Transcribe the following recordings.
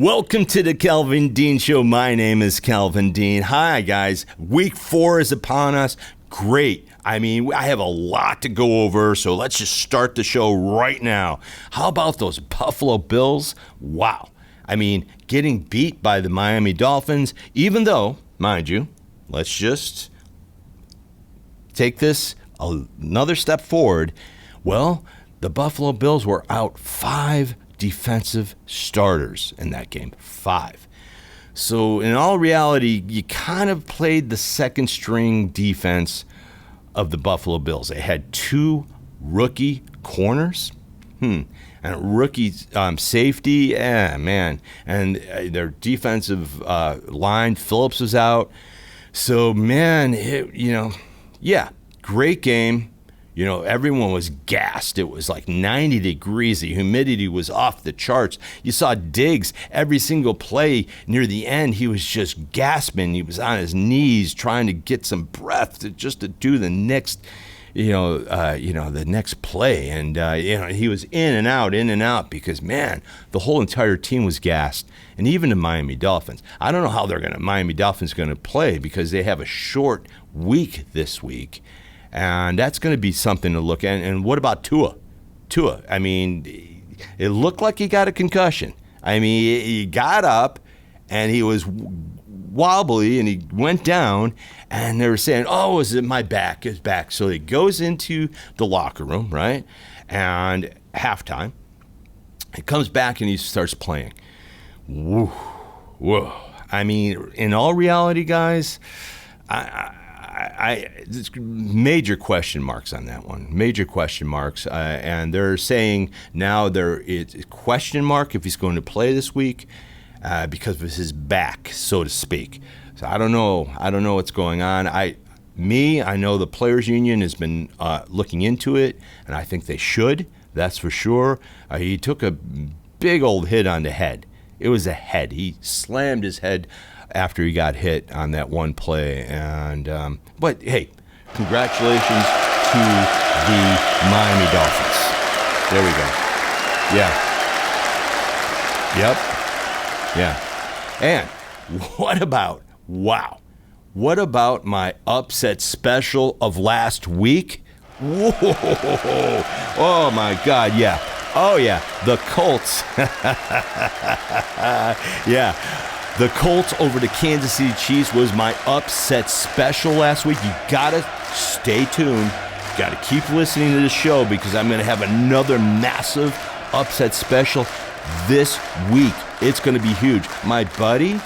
Welcome to the Calvin Dean Show. My name is Calvin Dean. Hi, guys. Week 4 is upon us. Great. I mean, I have a lot to go over, so let's just start the show right now. How about those Buffalo Bills? Wow. I mean, getting beat by the Miami Dolphins, even though, mind you, let's just take this another step forward. Well, the Buffalo Bills were out 5 defensive starters in that game. 5. So in all reality, you kind of played the second string defense of the Buffalo Bills. They had 2 rookie corners, and a rookie safety, man. And their defensive line, Phillips was out. So, man, great game. You know, everyone was gassed. It was like 90 degrees. The humidity was off the charts. You saw Diggs every single play near the end. He was just gasping. He was on his knees trying to get some breath to do the next, the next play. And, he was in and out because, man, the whole entire team was gassed. And even the Miami Dolphins. I don't know how Miami Dolphins going to play because they have a short week this week. And that's going to be something to look at. And what about Tua? I mean, it looked like he got a concussion. I mean, he got up, and he was wobbly, and he went down, and they were saying, oh, is it my back? His back. So he goes into the locker room, right? And halftime, he comes back, and he starts playing. Whoa. I mean, in all reality, guys, there's major question marks on that one. Major question marks. And they're saying now it's a question mark if he's going to play this week because of his back, so to speak. So I don't know what's going on. I know the Players Union has been looking into it, and I think they should. That's for sure. He took a big old hit on the head. It was a head. He slammed his head after he got hit on that one play. And but, hey, congratulations to the Miami Dolphins. There we go. Yeah. Yep. Yeah. And what about my upset special of last week? Whoa. Oh, my God, yeah. Oh, yeah, the Colts. Yeah. The Colts over the Kansas City Chiefs was my upset special last week. You got to stay tuned. You got to keep listening to the show because I'm going to have another massive upset special this week. It's going to be huge. My buddy,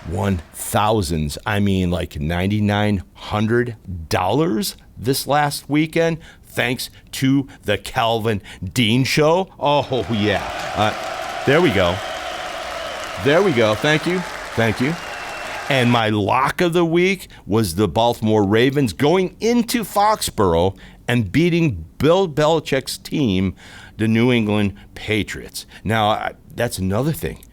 won thousands. I mean, like $9,900 this last weekend thanks to the Calvin Dean Show. Oh, yeah. There we go. Thank you. And my lock of the week was the Baltimore Ravens going into Foxborough and beating Bill Belichick's team, the New England Patriots. Now, that's another thing.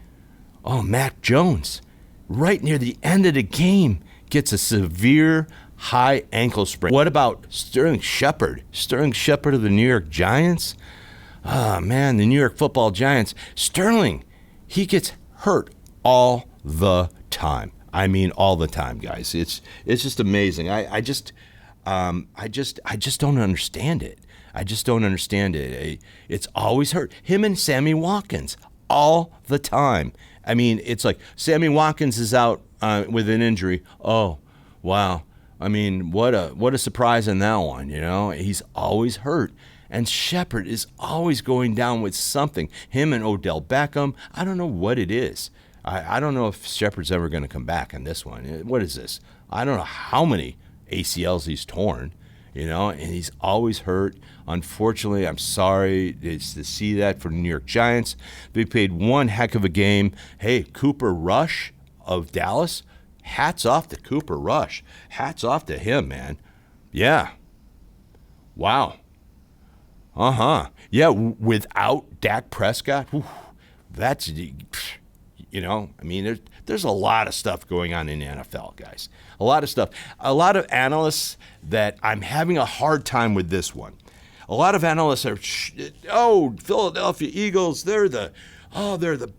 Oh, Mac Jones, right near the end of the game, gets a severe high ankle sprain. What about Sterling Shepard? Sterling Shepard of the New York Giants? Oh, man, the New York Football Giants. Sterling, he gets hurt all the time. I mean, all the time, guys. It's just amazing. I just don't understand it. It's always hurt. Him and Sammy Watkins all the time. I mean, it's like Sammy Watkins is out with an injury. Oh, wow. I mean, what a surprise in that one. You know, he's always hurt. And Shepard is always going down with something. Him and Odell Beckham, I don't know what it is. I don't know if Shepard's ever going to come back in this one. What is this? I don't know how many ACLs he's torn, and he's always hurt. Unfortunately, I'm sorry to see that for the New York Giants. They played one heck of a game. Hey, Cooper Rush of Dallas, hats off to Cooper Rush. Hats off to him, man. Yeah. Wow. Yeah, without Dak Prescott, that's, there's a lot of stuff going on in the NFL, guys. A lot of stuff. A lot of analysts that I'm having a hard time with this one. A lot of analysts are, Philadelphia Eagles, they're the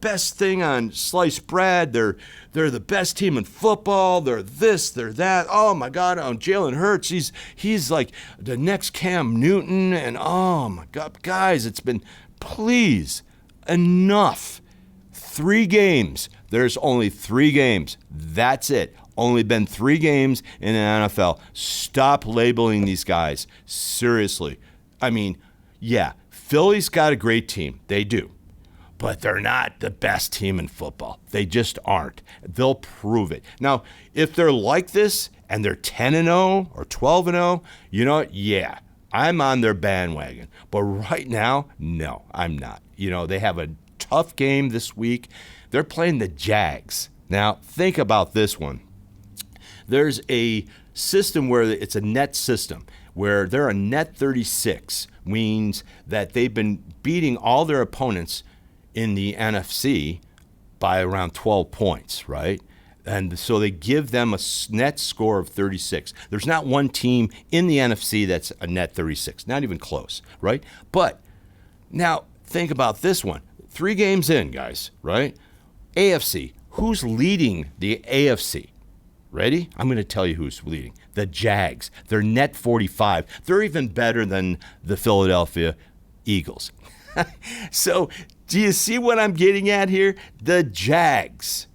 best thing on sliced bread. They're the best team in football. They're this, they're that. Oh my God, Jalen Hurts, he's like the next Cam Newton. And oh my God, guys, it's been, please, enough. 3 games. There's only 3 games. That's it. Only been 3 games in the NFL. Stop labeling these guys. Seriously. I mean, yeah, Philly's got a great team. They do. But they're not the best team in football. They just aren't. They'll prove it. Now, if they're like this and they're 10-0 or 12-0, you know what? Yeah, I'm on their bandwagon. But right now, no, I'm not. You know, they have a tough game this week. They're playing the Jags. Now, think about this one. There's a system where it's a net system, where they're a net 36, means that they've been beating all their opponents in the NFC by around 12 points, right? And so they give them a net score of 36. There's not one team in the NFC that's a net 36, not even close, right? But now think about this one. 3 games in, guys, right? AFC. Who's leading the AFC? Ready? I'm going to tell you who's leading. The Jags. They're net 45. They're even better than the Philadelphia Eagles. So do you see what I'm getting at here? The Jags.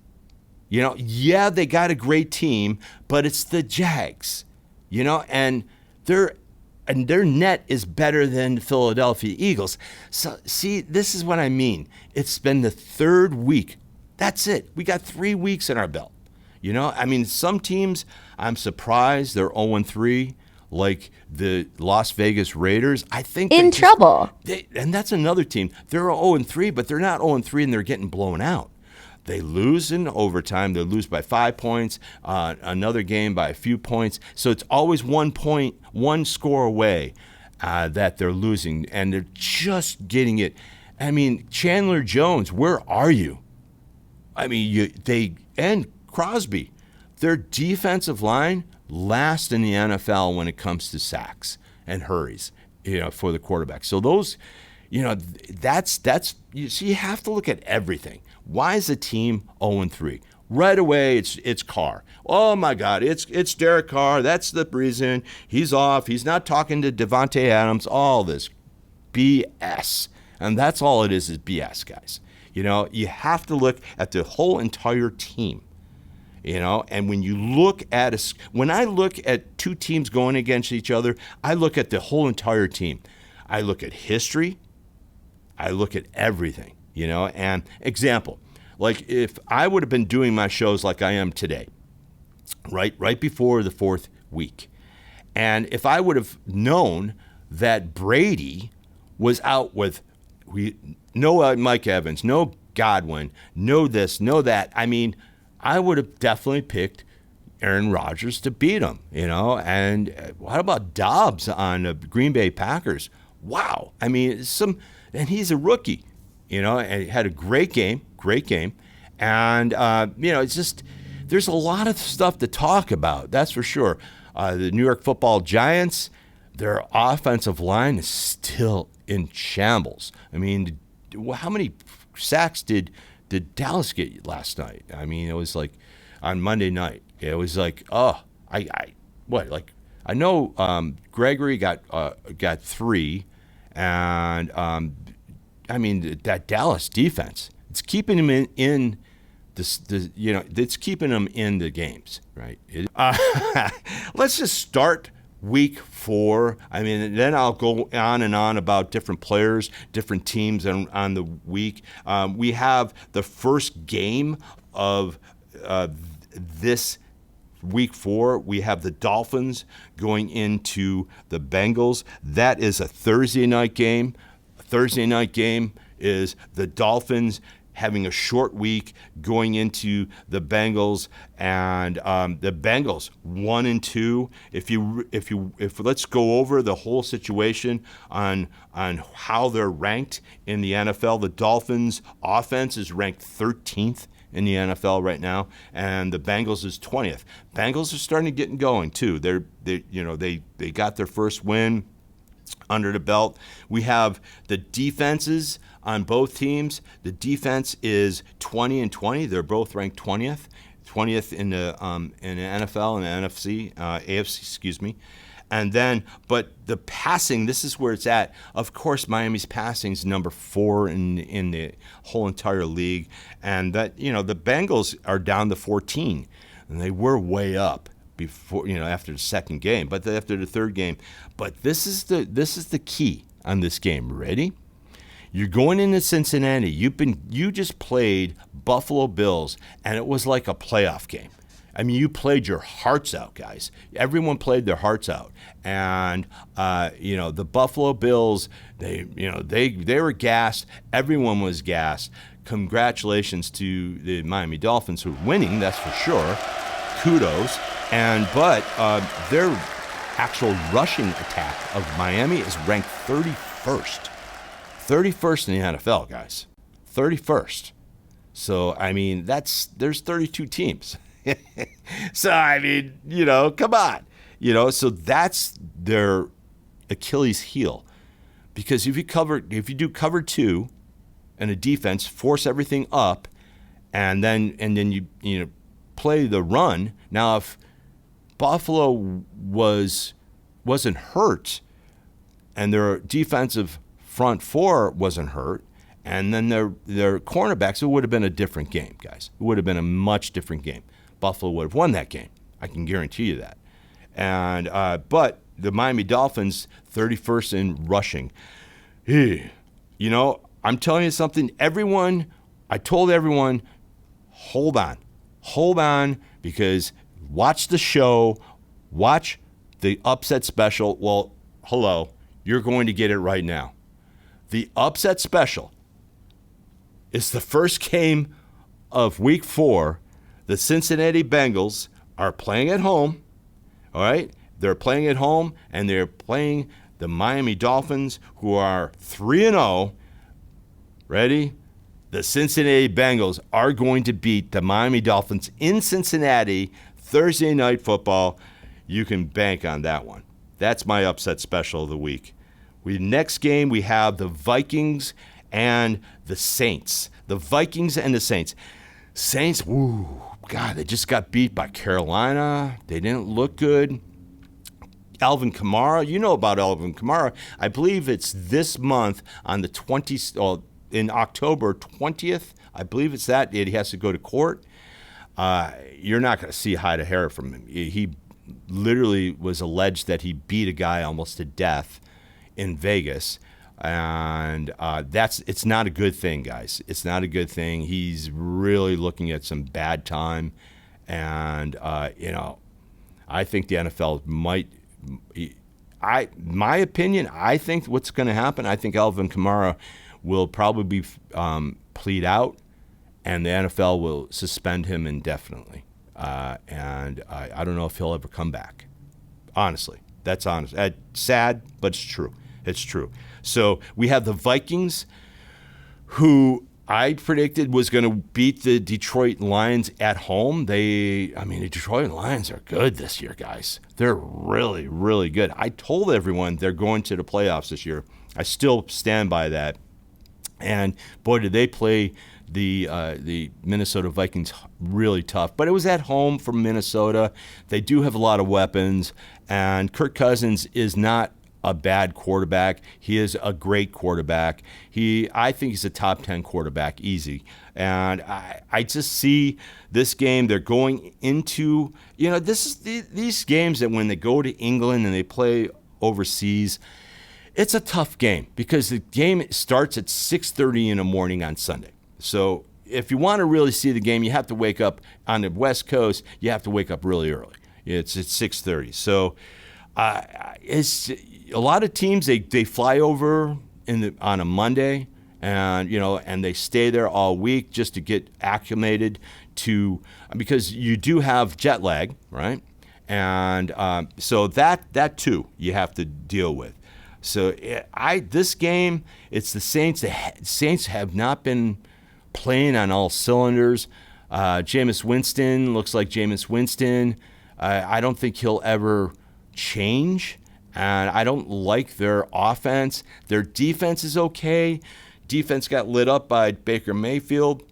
You know, yeah, they got a great team, but it's the Jags. You know, and their net is better than the Philadelphia Eagles. So, see, this is what I mean. It's been the 3rd week. That's it. We got 3 weeks in our belt. You know, I mean, some teams, I'm surprised they're 0-3, like the Las Vegas Raiders. I think in trouble. And that's another team. They're 0-3, but they're not 0-3 and they're getting blown out. They lose in overtime. They lose by 5 points, another game by a few points. So it's always 1 point, 1 score away that they're losing, and they're just getting it. I mean, Chandler Jones, where are you? I mean, and Crosby, their defensive line last in the NFL when it comes to sacks and hurries, you know, for the quarterback. So those, you know, that's you have to look at everything. Why is a team 0-3? Right away, it's Carr. Oh my God, it's Derek Carr. That's the reason he's off. He's not talking to Devontae Adams. All this BS, and that's all it is BS, guys. You know, you have to look at the whole entire team. You know, and when you look at when I look at 2 teams going against each other, I look at the whole entire team. I look at history. I look at everything. You know, and example, like if I would have been doing my shows like I am today, right before the 4th week, and if I would have known that Brady was out with no Mike Evans, no Godwin, no this, no that, I mean, I would have definitely picked Aaron Rodgers to beat him, you know. And what about Dobbs on the Green Bay Packers? Wow. I mean, and he's a rookie. You know, and he had a great game. And, you know, it's just, there's a lot of stuff to talk about, that's for sure. The New York Football Giants, their offensive line is still in shambles. I mean, how many sacks did Dallas get last night? I mean, it was like on Monday night. It was like, I know Gregory got 3, and I mean, that Dallas defense, it's keeping him in it's keeping them in the games, right? Let's just start week 4. I mean, then I'll go on and on about different players, different teams on the week. We have the first game of this week 4. We have the Dolphins going into the Bengals. That is a Thursday night game. Thursday night game is the Dolphins having a short week going into the Bengals, and the Bengals 1-2. If let's go over the whole situation on how they're ranked in the NFL. The Dolphins offense is ranked 13th in the NFL right now, and the Bengals is 20th. Bengals are starting to get going too. They got their first win under the belt. We have the defenses on both teams. The defense is 20-20. They're both ranked 20th in the NFL and the AFC, excuse me. And then, but the passing, this is where it's at. Of course, Miami's passing is number 4 in the whole entire league. And that, the Bengals are down to 14, and they were way up before, after the second game, but after the third game. But this is the key on this game. Ready? You're going into Cincinnati. You just played Buffalo Bills, and it was like a playoff game. I mean, you played your hearts out, guys. Everyone played their hearts out, and the Buffalo Bills, they were gassed. Everyone was gassed. Congratulations to the Miami Dolphins who are winning, that's for sure. Kudos. But their actual rushing attack of Miami is ranked 31st. 31st in the NFL, guys. 31st. So, I mean, there's 32 teams. So, I mean, come on. So that's their Achilles heel. Because if you do cover 2 and a defense, force everything up, and then you play the run. Now, if Buffalo wasn't hurt, and their defensive front 4 wasn't hurt, and then their cornerbacks, it would have been a different game, guys. It would have been a much different game. Buffalo would have won that game. I can guarantee you that. And but the Miami Dolphins, 31st in rushing. I'm telling you something. I told everyone, hold on, because watch the show, watch the upset special. Well, hello, you're going to get it right now. The upset special is the first game of week 4. The Cincinnati Bengals are playing at home, all right? They're playing at home, and they're playing the Miami Dolphins, who are 3-0. Ready? The Cincinnati Bengals are going to beat the Miami Dolphins in Cincinnati Thursday Night Football. You can bank on that one. That's my upset special of the week. Next game, we have the Vikings and the Saints. The Vikings and the Saints. Saints, God, they just got beat by Carolina. They didn't look good. Alvin Kamara, you know about Alvin Kamara. I believe it's this month on the 20th, in October 20th. I believe it's that. He has to go to court. You're not going to see hide a hair from him. He literally was alleged that he beat a guy almost to death in Vegas. And it's not a good thing, guys. It's not a good thing. He's really looking at some bad time. And, I think the NFL might, my opinion, I think what's going to happen, I think Alvin Kamara will probably be plead out, and the NFL will suspend him indefinitely. And I don't know if he'll ever come back. Honestly, that's honest. Sad, but it's true. It's true. So we have the Vikings, who I predicted was going to beat the Detroit Lions at home. The Detroit Lions are good this year, guys. They're really, really good. I told everyone they're going to the playoffs this year. I still stand by that. And boy, did they play the Minnesota Vikings really tough. But it was at home for Minnesota. They do have a lot of weapons, and Kirk Cousins is not a bad quarterback. He is a great quarterback. I think he's a top 10 quarterback, easy. And I just see this game, they're going into, these games that when they go to England and they play overseas, it's a tough game because the game starts at 6:30 in the morning on Sunday. So if you want to really see the game, you have to wake up on the West Coast. You have to wake up really early. It's at 6:30. So it's a lot of teams. They fly over on a Monday, and they stay there all week just to get acclimated to, because you do have jet lag, right? And so that too you have to deal with. So this game, it's the Saints. The Saints have not been playing on all cylinders. Jameis Winston looks like Jameis Winston. I don't think he'll ever change. And I don't like their offense. Their defense is okay. Defense got lit up by Baker Mayfield.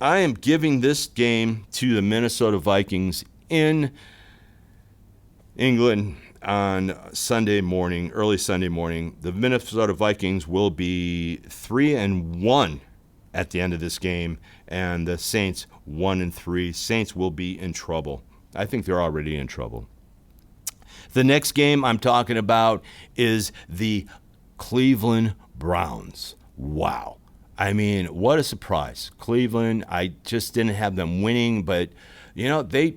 I am giving this game to the Minnesota Vikings in England on Sunday morning, early Sunday morning. The Minnesota Vikings will be 3-1 at the end of this game, and the Saints 1-3. Saints will be in trouble. I think they're already in trouble. The next game I'm talking about is the Cleveland Browns. Wow. I mean, what a surprise. Cleveland, I just didn't have them winning, but, they're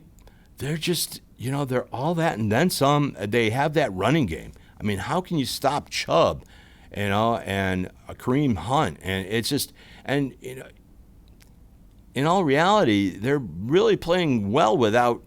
just, they're all that and then some. They have that running game. I mean, how can you stop Chubb, and Kareem Hunt? And it's just, and, in all reality, they're really playing well without,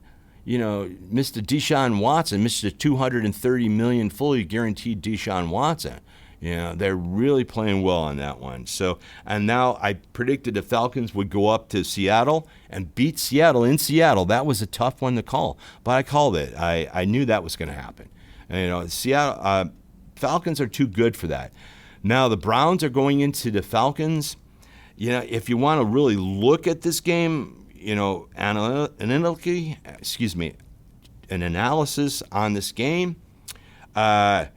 Mr. Deshaun Watson, Mr. $230 million fully guaranteed Deshaun Watson. They're really playing well on that one. So, and now I predicted the Falcons would go up to Seattle and beat Seattle in Seattle. That was a tough one to call, but I called it. I knew that was going to happen. And, Seattle Falcons are too good for that. Now the Browns are going into the Falcons. If you want to really look at this game, analytically, an analysis on this game. The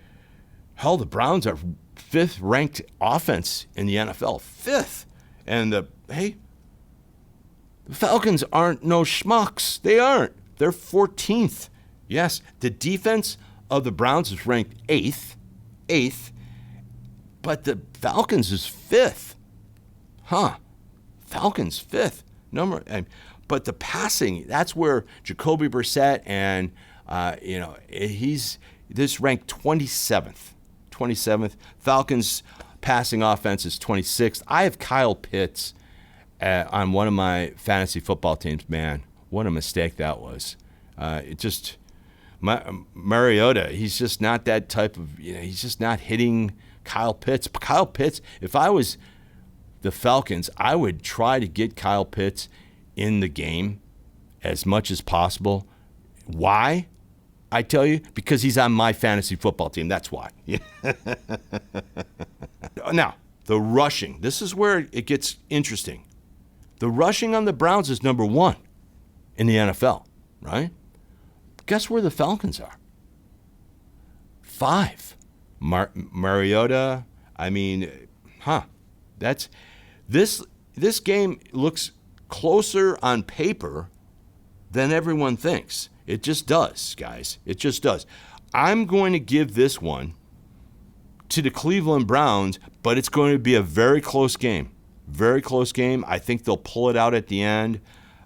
Browns are 5th ranked offense in the NFL, 5th. And the Falcons aren't no schmucks. They aren't. They're 14th. Yes, the defense of the Browns is ranked 8th, but the Falcons is 5th. Falcons 5th. But the passing, that's where Jacoby Brissett and, he's this ranked 27th. Falcons passing offense is 26th. I have Kyle Pitts on one of my fantasy football teams. Man, what a mistake that was. Mariota, he's just not that type of, he's just not hitting Kyle Pitts. Kyle Pitts, if I was the Falcons, I would try to get Kyle Pitts in the game as much as possible. Why? I tell you, because he's on my fantasy football team. That's why. Now, the rushing. This is where it gets interesting. The rushing on the Browns is number 1 in the NFL, right? Guess where the Falcons are? 5. Mariota. That's this game looks closer on paper than everyone thinks. It just does, guys. It just does. I'm going to give this one to the Cleveland Browns, but it's going to be a very close game. Very close game. I think they'll pull it out at the end.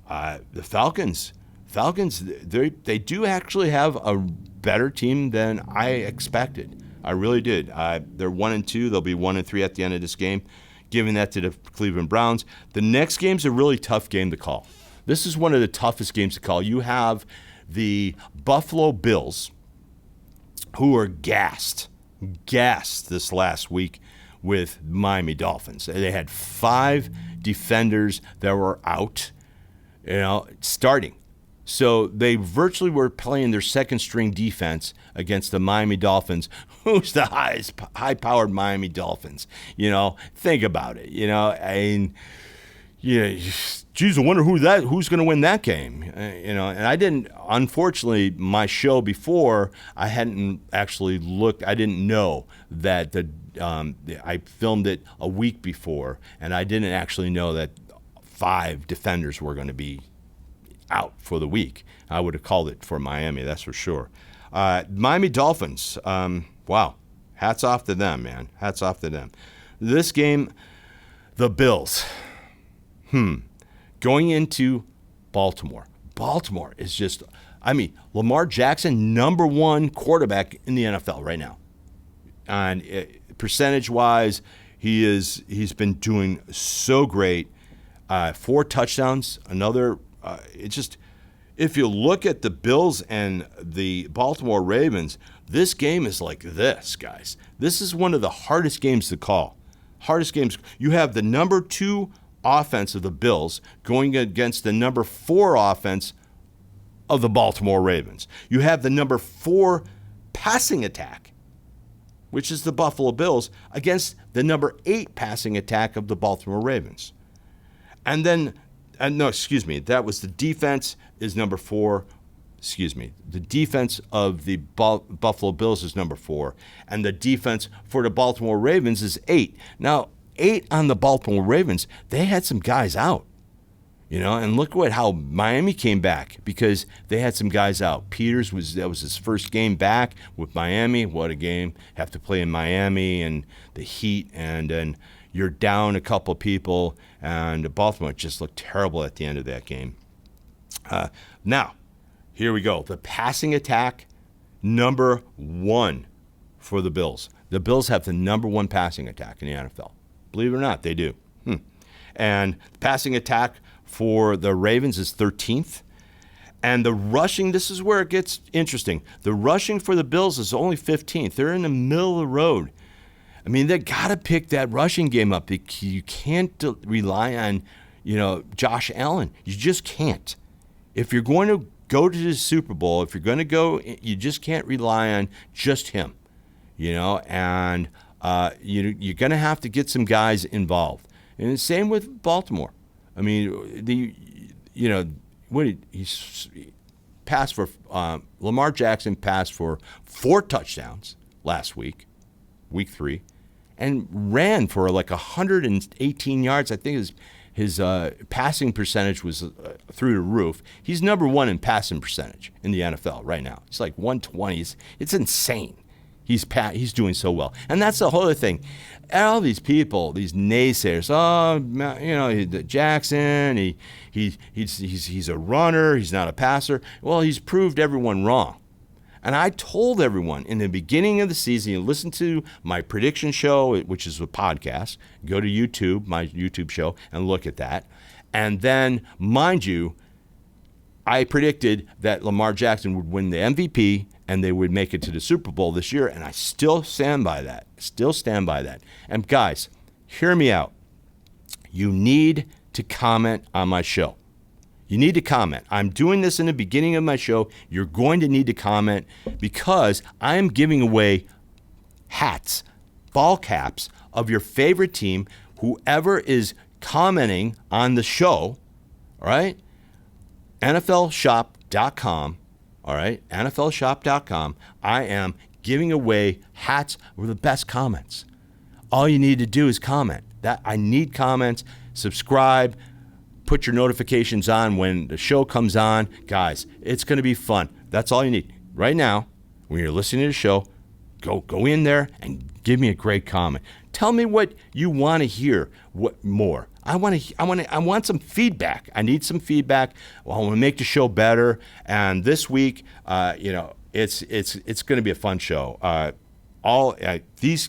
The Falcons, they do actually have a better team than I expected. I really did. They're 1-2. They'll be 1-3 at the end of this game, giving that to the Cleveland Browns. The next game's a really tough game to call. This is one of the toughest games to call. You have the Buffalo Bills, who are gassed this last week with Miami Dolphins. They had 5 defenders that were out, starting. So they virtually were playing their second-string defense against the Miami Dolphins, who's the high-powered Miami Dolphins. Think about it. Geez, I wonder who's going to win that game. And I didn't. Unfortunately, my show before, I hadn't actually looked. I didn't know that I filmed it a week before, and I didn't actually know that 5 defenders were going to be out for the week. I would have called it for Miami, that's for sure. Miami Dolphins. Wow, hats off to them, man. Hats off to them. This game, the Bills. Going into Baltimore. Baltimore is just, Lamar Jackson, number 1 quarterback in the NFL right now. And percentage-wise, he's been doing so great. 4 touchdowns, another. If you look at the Bills and the Baltimore Ravens, this game is like this, guys. This is one of the hardest games to call. Hardest games. You have the number 2 offense of the Bills going against the number 4 offense of the Baltimore Ravens. You have the number 4 passing attack, which is the Buffalo Bills, against the number 8 passing attack of the Baltimore Ravens. And then, that was the defense is number 4. The defense of the Buffalo Bills is number 4, and the defense for the Baltimore Ravens is 8. Now, 8 on the Baltimore Ravens, they had some guys out, and look how Miami came back because they had some guys out. That was his first game back with Miami. What a game. Have to play in Miami and the heat, and then you're down a couple people, and Baltimore just looked terrible at the end of that game. Now, here we go. The passing attack, number 1 for the Bills. The Bills have the number 1 passing attack in the NFL. Believe it or not, they do. And the passing attack for the Ravens is 13th. And the rushing, this is where it gets interesting. The rushing for the Bills is only 15th. They're in the middle of the road. I mean, they got to pick that rushing game up. You can't rely on, Josh Allen. You just can't. If you're going to go to the Super Bowl, if you're going to go, you just can't rely on just him, and you're going to have to get some guys involved. And the same with Baltimore. I mean, he passed for, Lamar Jackson passed for 4 touchdowns last week, week 3, and ran for like 118 yards. I think his passing percentage was through the roof. He's number 1 in passing percentage in the NFL right now. He's like 120s. It's insane. He's doing so well. And that's the whole other thing. All these people, these naysayers, Jackson, he's a runner, he's not a passer. Well, he's proved everyone wrong. And I told everyone in the beginning of the season, you listen to my prediction show, which is a podcast, go to YouTube, my YouTube show, and look at that. And then, mind you, I predicted that Lamar Jackson would win the MVP and they would make it to the Super Bowl this year, and I still stand by that. And guys, hear me out. You need to comment on my show. You need to comment. I'm doing this in the beginning of my show. You're going to need to comment because I am giving away hats, ball caps of your favorite team, whoever is commenting on the show, all right? NFLshop.com, all right? NFLshop.com. I am giving away hats with the best comments. All you need to do is comment. I need comments. Subscribe. Put your notifications on when the show comes on. Guys, it's going to be fun. That's all you need. Right now, when you're listening to the show, go in there and give me a great comment. Tell me what you want to hear. What more? I want some feedback. I need some feedback. I want to make the show better. And this week, it's going to be a fun show. These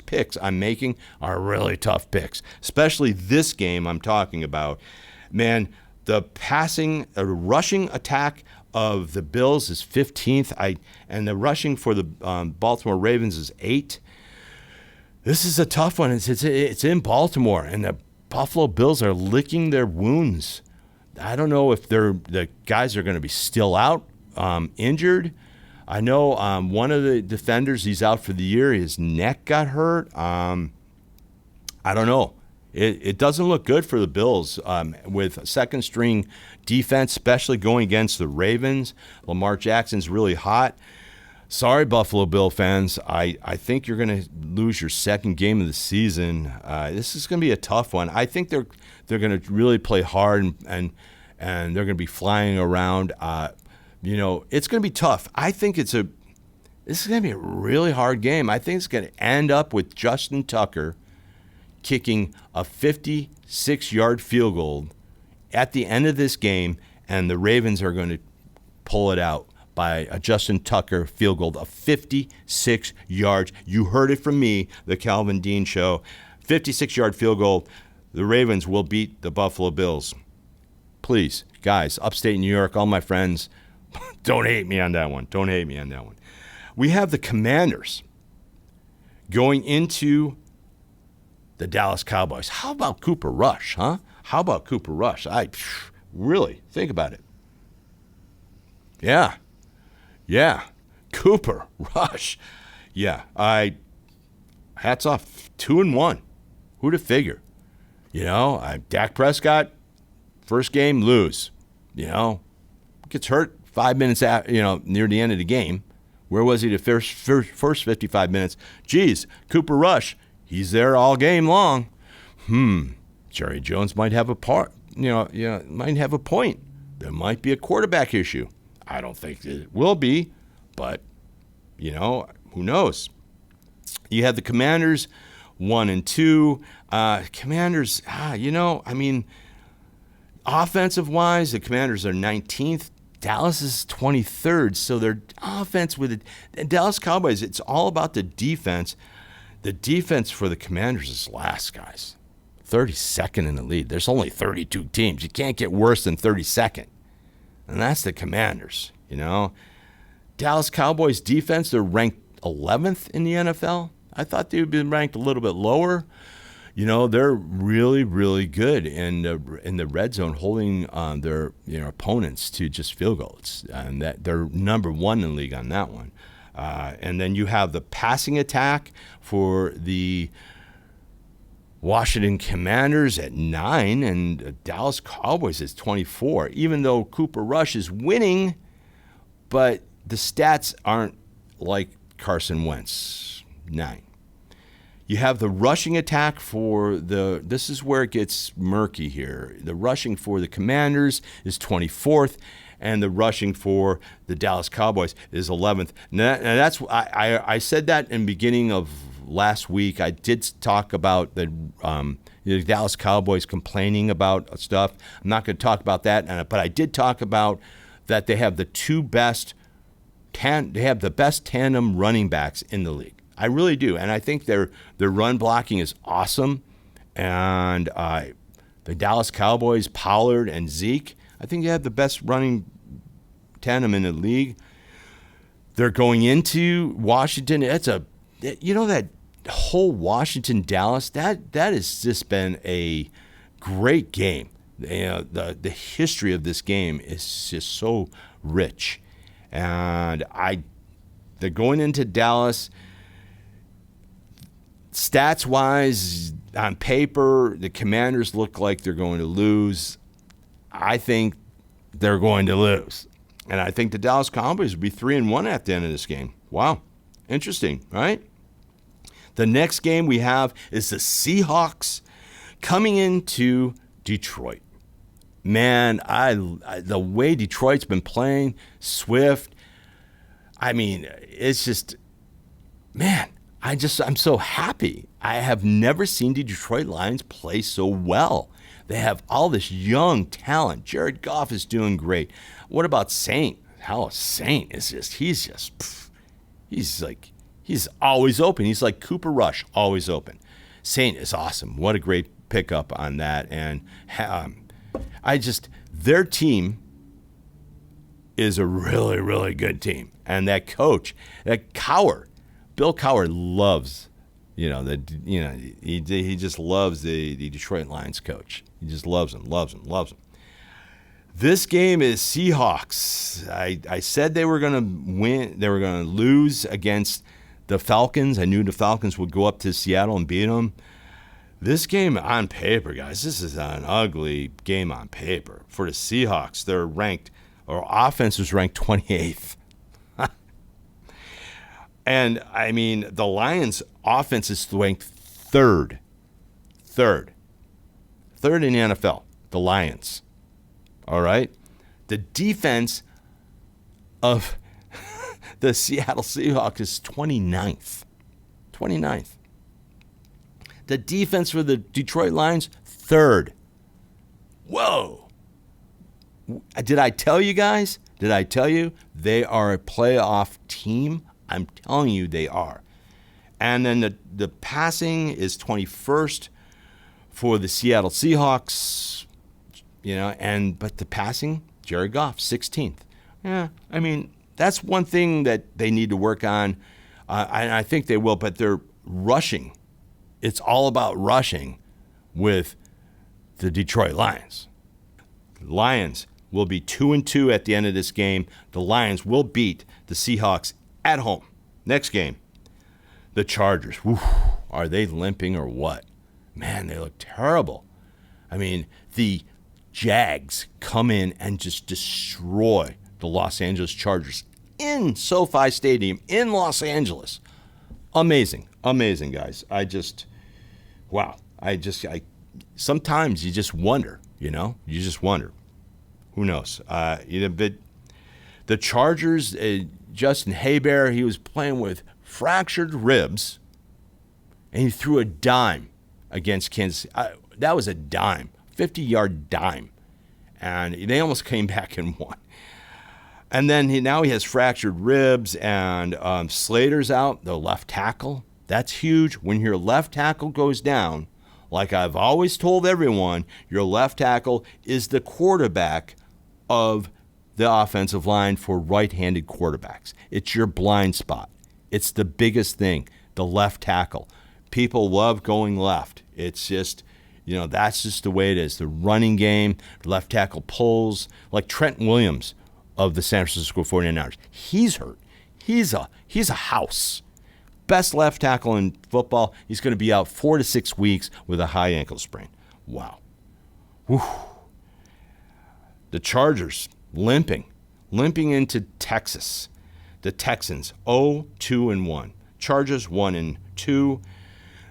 picks I'm making are really tough picks, especially this game I'm talking about. Man, the rushing attack of the Bills is 15th, and the rushing for the Baltimore Ravens is 8th. This is a tough one. It's in Baltimore, and the Buffalo Bills are licking their wounds. I don't know if the guys are going to be still out, injured. I know one of the defenders, he's out for the year. His neck got hurt. I don't know. It doesn't look good for the Bills with second-string defense, especially going against the Ravens. Lamar Jackson's really hot. Sorry, Buffalo Bill fans. I think you're going to lose your second game of the season. This is going to be a tough one. I think they're going to really play hard and they're going to be flying around. It's going to be tough. I think this is going to be a really hard game. I think it's going to end up with Justin Tucker kicking a 56-yard field goal at the end of this game, and the Ravens are going to pull it out by a Justin Tucker field goal of 56 yards. You heard it from me, the Calvin Dean Show. 56-yard field goal. The Ravens will beat the Buffalo Bills. Please, guys, upstate New York, all my friends, don't hate me on that one. We have the Commanders going into the Dallas Cowboys. How about Cooper Rush, huh? Really, think about it. Yeah. Cooper Rush. Yeah, hats off. 2-1. Who'd have figured? Dak Prescott, first game, lose. Gets hurt 5 minutes near the end of the game. Where was he the first 55 minutes? Geez, Cooper Rush, he's there all game long. Jerry Jones might have a might have a point. There might be a quarterback issue. I don't think it will be, but who knows? You have the Commanders 1-2. Commanders, offensive wise, the Commanders are 19th. Dallas is 23rd, so their offense with the Dallas Cowboys, it's all about the defense. The defense for the Commanders is last, guys. 32nd in the lead. There's only 32 teams. You can't get worse than 32nd. And that's the Commanders, Dallas Cowboys defense, they're ranked 11th in the NFL. I thought they would be ranked a little bit lower. They're really, really good in the red zone, holding their opponents to just field goals, and that they're number 1 in the league on that one. And then you have the passing attack for the Washington Commanders at 9, and Dallas Cowboys is 24. Even though Cooper Rush is winning, but the stats aren't like Carson Wentz. 9. You have the rushing attack for this is where it gets murky here. The rushing for the Commanders is 24th, and the rushing for the Dallas Cowboys is 11th. And that's I said that in the beginning of last week. I did talk about the Dallas Cowboys complaining about stuff. I'm not going to talk about that, but I did talk about that they have the best tandem running backs in the league. I really do, and I think their run blocking is awesome. And the Dallas Cowboys, Pollard and Zeke, I think they have the best running tandem in the league. They're going into Washington. That whole Washington-Dallas, that has just been a great game. The history of this game is just so rich, and they're going into Dallas. Stats-wise, on paper, the Commanders look like they're going to lose. I think they're going to lose. And I think the Dallas Cowboys will be 3-1 at the end of this game. Wow. Interesting, right? The next game we have is the Seahawks coming into Detroit. Man, the way Detroit's been playing, Swift, it's just, man, I'm so happy. I have never seen the Detroit Lions play so well. They have all this young talent. Jared Goff is doing great. What about Saint? Saint is he's always open. He's like Cooper Rush, always open. Saint is awesome. What a great pickup on that. And their team is a really, really good team. And that coach, Bill Cowher loves, he just loves the Detroit Lions coach. He just loves him. This game is Seahawks. I said they were going to win. They were going to lose against the Falcons. I knew the Falcons would go up to Seattle and beat them. This game on paper, guys, this is an ugly game on paper. For the Seahawks, their offense was ranked 28th. And, the Lions' offense is ranked third. Third in the NFL, the Lions. All right? The defense of the Seattle Seahawks is 29th. 29th. The defense for the Detroit Lions, third. Whoa. Did I tell you guys? Did I tell you they are a playoff team? I'm telling you they are. And then the passing is 21st for the Seattle Seahawks, but the passing, Jared Goff, 16th. Yeah, that's one thing that they need to work on, and I think they will, but they're rushing. It's all about rushing with the Detroit Lions. Lions will be 2-2 at the end of this game. The Lions will beat the Seahawks at home. Next game, the Chargers. Whew, are they limping or what? Man, they look terrible. I mean, the Jags come in and just destroy the Los Angeles Chargers in SoFi Stadium in Los Angeles. Amazing, guys. Wow. Sometimes you just wonder, you just wonder. Who knows? But the Chargers, Justin Herbert, he was playing with fractured ribs, and he threw a dime against Kansas City. That was a dime, 50-yard dime, and they almost came back and won. And then now he has fractured ribs, and Slater's out, the left tackle. That's huge. When your left tackle goes down, like I've always told everyone, your left tackle is the quarterback of the offensive line for right-handed quarterbacks. It's your blind spot. It's the biggest thing, the left tackle. People love going left. It's just, that's just the way it is. The running game, left tackle pulls, like Trent Williams of the San Francisco 49ers. He's hurt. He's a house. Best left tackle in football. He's going to be out 4 to 6 weeks with a high ankle sprain. Wow. Whew. The Chargers limping into Texas. The Texans 0-2-1. Chargers 1-2.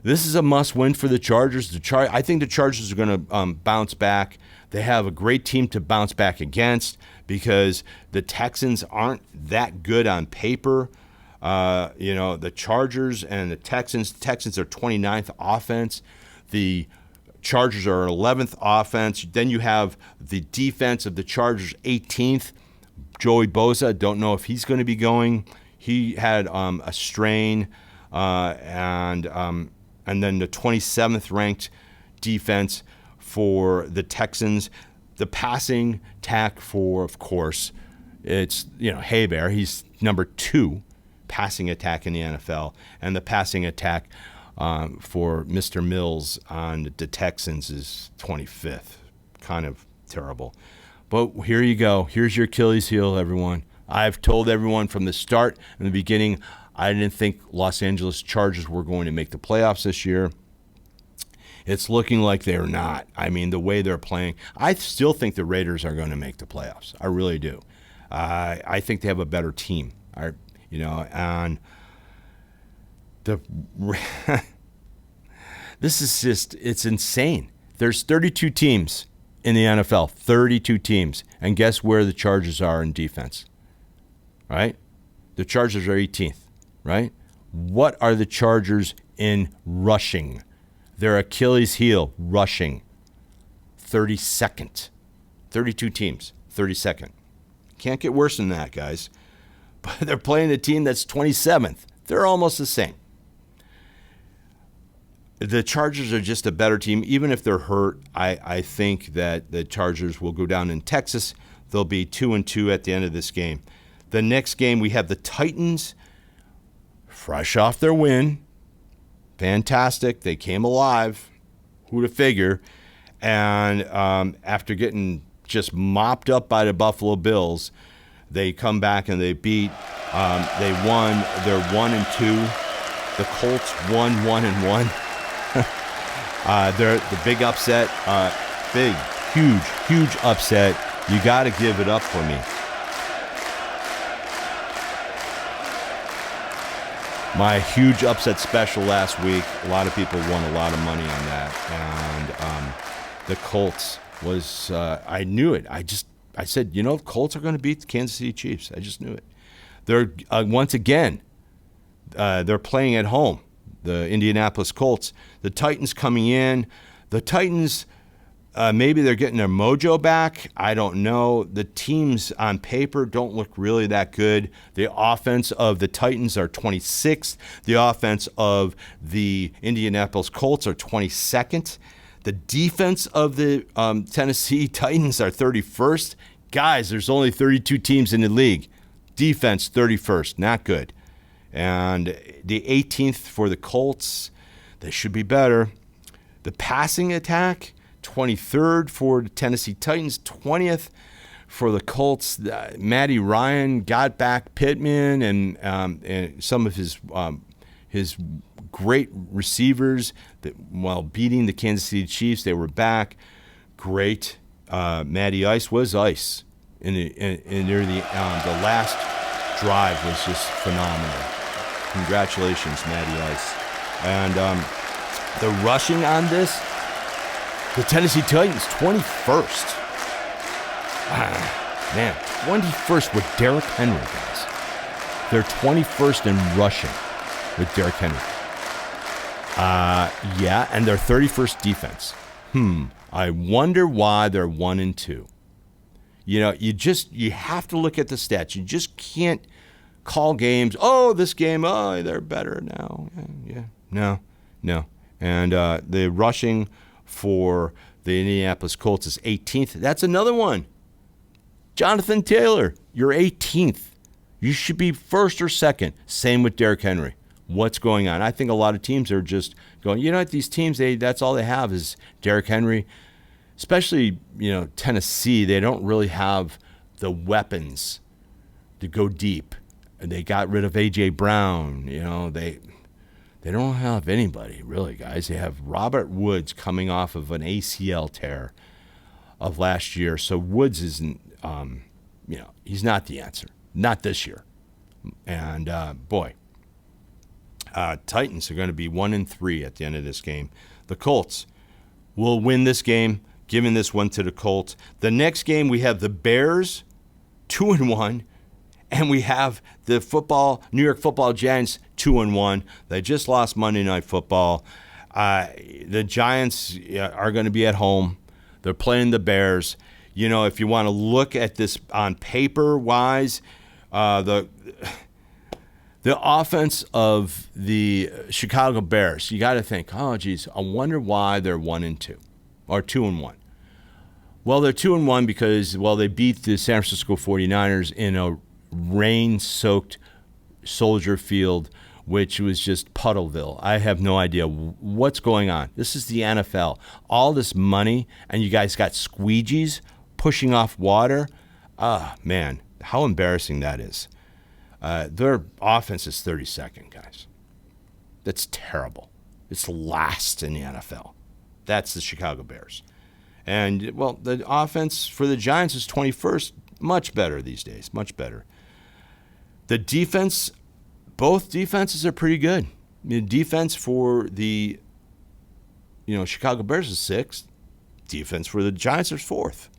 This is a must-win for the Chargers. I think the Chargers are going to bounce back. They have a great team to bounce back against because the Texans aren't that good on paper. The Chargers and the Texans are 29th offense. The Chargers are 11th offense. Then you have the defense of the Chargers 18th. Joey Bosa, don't know if he's going to be going. He had a strain, and then the 27th ranked defense for the Texans. The passing attack for, of course, it's Herbert. He's number 2 passing attack in the NFL, and the passing attack for Mr. Mills on the Texans is 25th. Kind of terrible. But here you go. Here's your Achilles heel, everyone. I've told everyone from the start, in the beginning, I didn't think Los Angeles Chargers were going to make the playoffs this year. It's looking like they're not. I mean, the way they're playing, I still think the Raiders are going to make the playoffs. I really do. I think they have a better team. And this is just, it's insane. There's 32 teams in the NFL, 32 teams. And guess where the Chargers are in defense, right? The Chargers are 18th, right? What are the Chargers in rushing? Their Achilles heel, rushing, 32nd. 32 teams, 32nd. Can't get worse than that, guys. But they're playing a team that's 27th. They're almost the same. The Chargers are just a better team. Even if they're hurt, I think that the Chargers will go down in Texas. They'll be 2-2 at the end of this game. The next game, we have the Titans, fresh off their win. Fantastic. They came alive. Who'd have figured? And after getting just mopped up by the Buffalo Bills, they come back and they beat. They won. They're 1-2. The Colts won 1-1. They're the big upset. Huge upset. You got to give it up for me. My huge upset special last week, a lot of people won a lot of money on that. And the Colts was, I knew it. I said, the Colts are going to beat the Kansas City Chiefs. I just knew it. They're, once again, they're playing at home, the Indianapolis Colts. The Titans coming in. The Titans, maybe they're getting their mojo back. I don't know. The teams on paper don't look really that good. The offense of the Titans are 26th. The offense of the Indianapolis Colts are 22nd. The defense of the Tennessee Titans are 31st. Guys, there's only 32 teams in the league. Defense, 31st. Not good. And the 18th for the Colts. They should be better. The passing attack, 23rd for the Tennessee Titans, 20th for the Colts, Matty Ryan got back Pittman and some of his great receivers that while beating the Kansas City Chiefs, they were back. Great. Matty Ice was ice. And near the last drive was just phenomenal. Congratulations, Matty Ice. And the rushing on this, the Tennessee Titans, 21st. Man, 21st with Derrick Henry, guys. They're 21st in rushing with Derrick Henry. Yeah, and they're 31st defense. I wonder why they're 1-2. You know, you have to look at the stats. You just can't call games. Oh, this game, oh, they're better now. Yeah, no. And the rushing for the Indianapolis Colts is 18th. That's another one. Jonathan Taylor, you're 18th. You should be first or second. Same with Derrick Henry. What's going on? I think a lot of teams are just going, you know what, these teams, that's all they have is Derrick Henry. Especially, you know, Tennessee, they don't really have the weapons to go deep. And they got rid of A.J. Brown. You know, they don't have anybody, really, guys. They have Robert Woods coming off of an ACL tear of last year. So Woods isn't, he's not the answer. Not this year. And, Titans are going to be 1-3 at the end of this game. The Colts will win this game, giving this one to the Colts. The next game, we have the Bears, 2-1, and we have the New York Football Giants, 2-1. They just lost Monday Night Football. The Giants are going to be at home. They're playing the Bears. You know, if you want to look at this on paper-wise, the offense of the Chicago Bears, you got to think, oh, geez, I wonder why they're 1-2 or 2-1. Well, they're 2-1 because, they beat the San Francisco 49ers in a rain-soaked Soldier Field, which was just Puddleville. I have no idea what's going on. This is the NFL. All this money, and you guys got squeegees pushing off water. Man, how embarrassing that is. Their offense is 32nd, guys. That's terrible. It's last in the NFL. That's the Chicago Bears. And, the offense for the Giants is 21st. Much better these days. Much better. The defense, both defenses are pretty good. The defense for the, Chicago Bears is 6th. Defense for the Giants is 4th.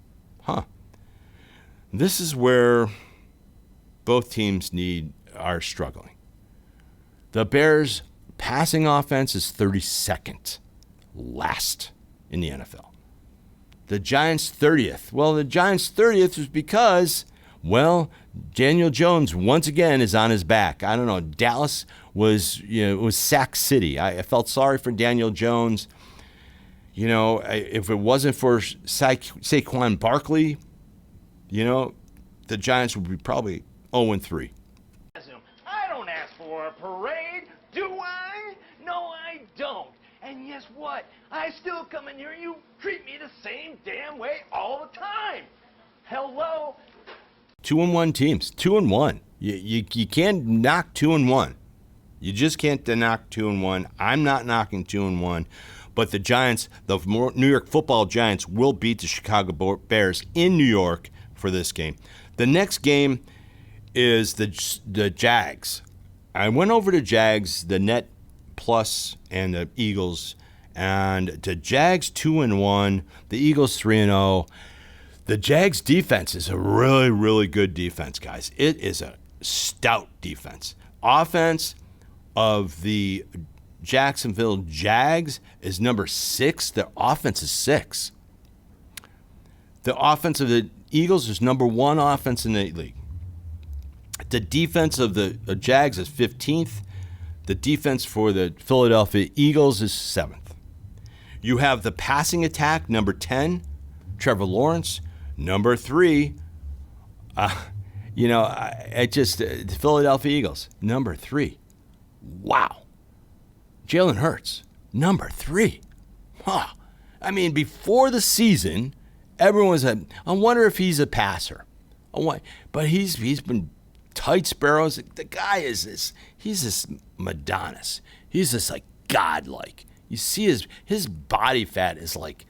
This is where both teams are struggling. The Bears' passing offense is 32nd, last in the NFL. The Giants 30th. Well, the Giants 30th is because, Daniel Jones once again is on his back. I don't know. Dallas was sack city. I felt sorry for Daniel Jones. If it wasn't for Saquon Barkley, the Giants would be probably 0-3. I don't ask for a parade, do I? No, I don't. And guess what? I still come in here and you treat me the same damn way all the time. Hello? 2-1 teams. 2-1. You can't knock 2-1. You just can't knock 2-1. I'm not knocking 2-1. But the Giants, the New York Football Giants, will beat the Chicago Bears in New York for this game. The next game is the Jags. I went over to Jags, the net plus, and the Eagles. And the Jags 2-1, the Eagles 3-0. The Jags defense is a really, really good defense, guys. It is a stout defense. Offense of the Jacksonville Jags is number 6. Their offense is 6. The offense of the Eagles is number 1 offense in the league. The defense of the Jags is 15th. The defense for the Philadelphia Eagles is 7th. You have the passing attack, number 10, Trevor Lawrence. Number 3, the Philadelphia Eagles, number 3. Wow. Jalen Hurts, number 3. I mean, before the season, everyone's I wonder if he's a passer. But he's been tight sparrows. The guy is this. He's this Madonnas. He's this like godlike. You see his body fat is like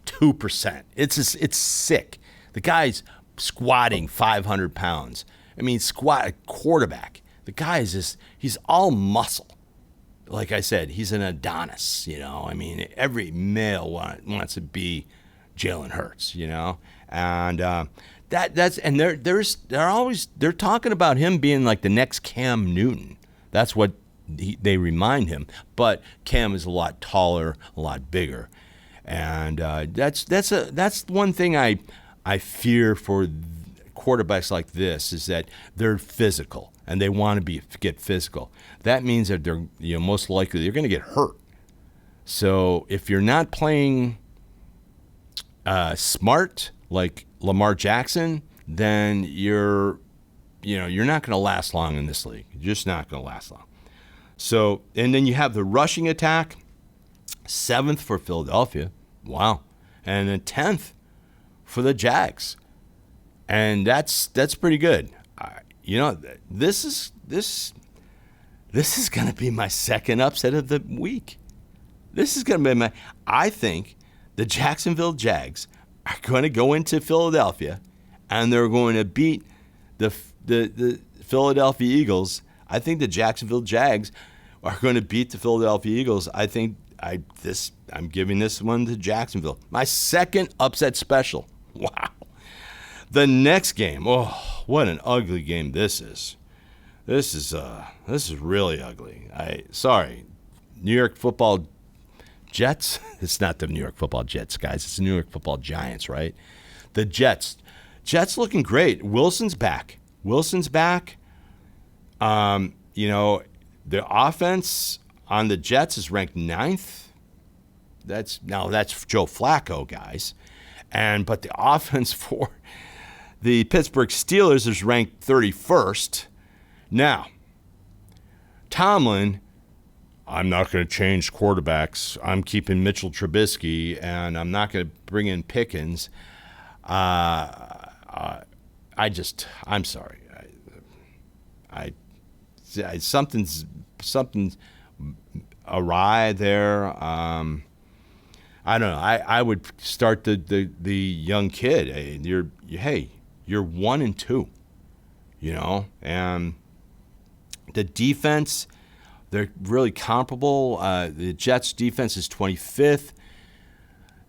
2%. It's sick. The guy's squatting 500 pounds. I mean, squat quarterback. The guy is just, he's all muscle. Like I said, he's an Adonis, you know. I mean, every male wants to be Jalen Hurts, you know. And they're talking about him being like the next Cam Newton. That's what they remind him. But Cam is a lot taller, a lot bigger. And that's one thing I fear for quarterbacks like this is that they're physical and they want to get physical. That means that they're most likely they're going to get hurt. So if you're not playing smart like Lamar Jackson, then you're not going to last long in this league. You're just not going to last long. So and then you have the rushing attack, 7th for Philadelphia. Wow. And then 10th for the Jags. And that's pretty good. This is going to be my second upset of the week. This is going to be I think the Jacksonville Jags are going to go into Philadelphia and they're going to beat the Philadelphia Eagles. I think the Jacksonville Jags are going to beat the Philadelphia Eagles. I think I'm giving this one to Jacksonville. My second upset special. Wow. The next game. Oh, what an ugly game this is. This is really ugly. Sorry. New York Football Jets. It's not the New York Football Jets, guys. It's the New York Football Giants, right? The Jets. Jets looking great. Wilson's back. The offense on the Jets is ranked 9th. That's Joe Flacco, guys. But the offense for the Pittsburgh Steelers is ranked 31st. Now, Tomlin, I'm not going to change quarterbacks. I'm keeping Mitchell Trubisky, and I'm not going to bring in Pickens. I'm sorry. Something's awry there. I don't know. I would start the young kid. You're 1-2, and the defense, they're really comparable. The Jets defense is 25th,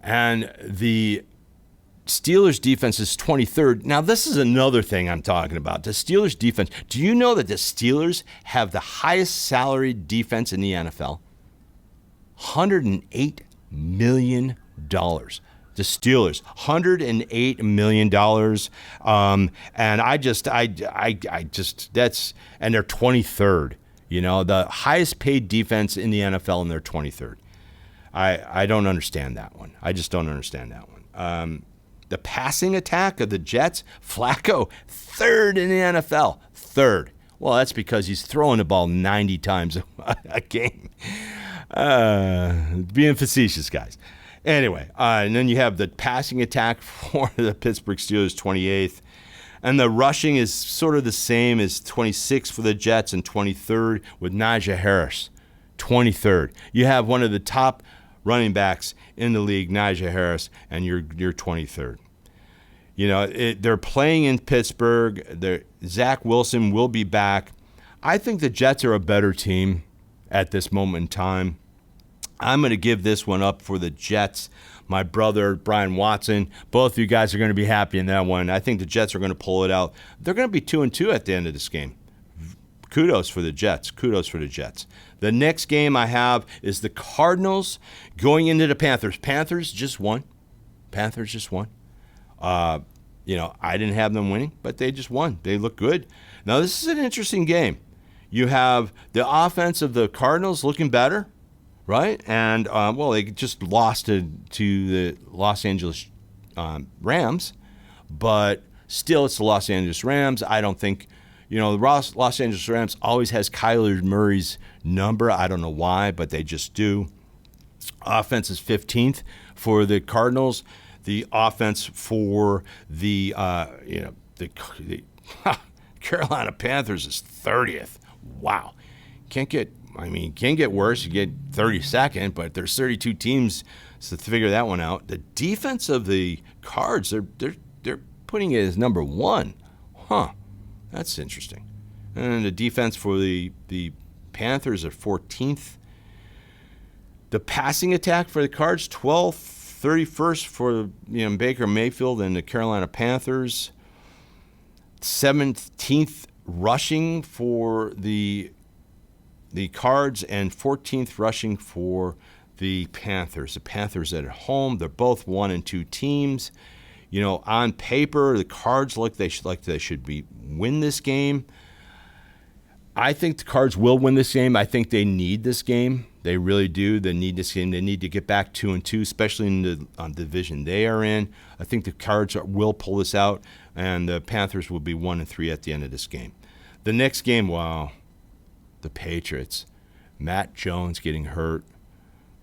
and the Steelers defense is 23rd. Now, this is another thing I'm talking about. The Steelers defense. Do you know that the Steelers have the highest salaried defense in the NFL? $108 million. The Steelers, $108 million. And and they're 23rd. The highest paid defense in the NFL, and they're 23rd. I don't understand that one. I just don't understand that one. The passing attack of the Jets, Flacco, 3rd in the NFL. 3rd. Well, that's because he's throwing the ball 90 times a game. Being facetious, guys. Anyway, and then you have the passing attack for the Pittsburgh Steelers, 28th. And the rushing is sort of the same as 26th for the Jets and 23rd with Najee Harris, 23rd. You have one of the top running backs in the league, Najee Harris, and you're 23rd. They're playing in Pittsburgh. Zach Wilson will be back. I think the Jets are a better team at this moment in time. I'm going to give this one up for the Jets. My brother, Brian Watson, both of you guys are going to be happy in that one. I think the Jets are going to pull it out. They're going to be 2-2 at the end of this game. Kudos for the Jets. The next game I have is the Cardinals going into the Panthers. Panthers just won. I didn't have them winning, but they just won. They look good. Now, this is an interesting game. You have the offense of the Cardinals looking better, right? And, they just lost to the Los Angeles Rams, but still it's the Los Angeles Rams. I don't think, the Los Angeles Rams always has Kyler Murray's number. I don't know why, but they just do. Offense is 15th for the Cardinals. The offense for the Carolina Panthers is 30th. Wow. Can't get worse. You get 32nd, but there's 32 teams to figure that one out. The defense of the Cards, they're putting it as number 1. Huh. That's interesting. And the defense for the Panthers are 14th. The passing attack for the Cards, 12th. 31st for Baker Mayfield and the Carolina Panthers. 17th rushing for the Cards and 14th rushing for the Panthers. The Panthers at home, they're both 1 and 2 teams. On paper, the Cards look they should win this game. I think the Cards will win this game. I think they need this game. They really do. They need this game. They need to get back 2-2, especially in the division they are in. I think the Cards will pull this out, and the Panthers will be 1-3 at the end of this game. The next game, wow, the Patriots. Matt Jones getting hurt.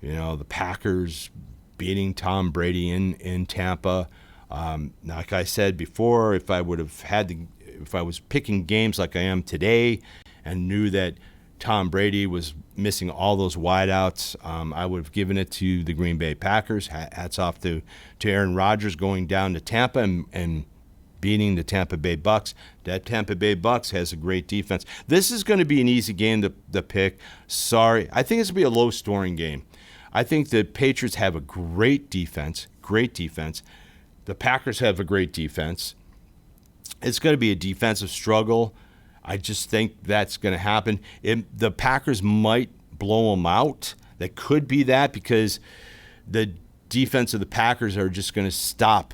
The Packers beating Tom Brady in Tampa. Like I said before, if I was picking games like I am today and knew that Tom Brady was missing all those wideouts, I would have given it to the Green Bay Packers. Hats off to Aaron Rodgers going down to Tampa and beating the Tampa Bay Bucks. That Tampa Bay Bucks has a great defense. This is going to be an easy game to pick. Sorry. I think it's going to be a low-scoring game. I think the Patriots have a great defense. The Packers have a great defense. It's going to be a defensive struggle. I just think that's going to happen. The Packers might blow them out. That could be that because the defense of the Packers are just going to stop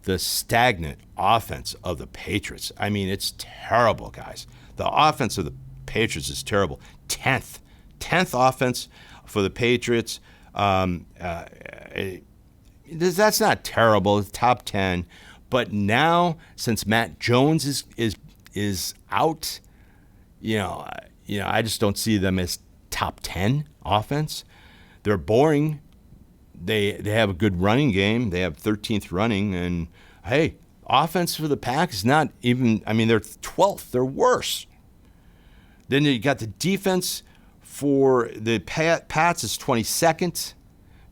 the stagnant offense of the Patriots. I mean, it's terrible, guys. The offense of the Patriots is terrible. 10th offense for the Patriots. That's not terrible. It's top 10. But now, since Matt Jones is out, I just don't see them as top 10 offense. They're boring. They have a good running game. They have 13th running. And, hey, offense for the Pack is not even – they're 12th. They're worse. Then you got the defense for the Pats is 22nd.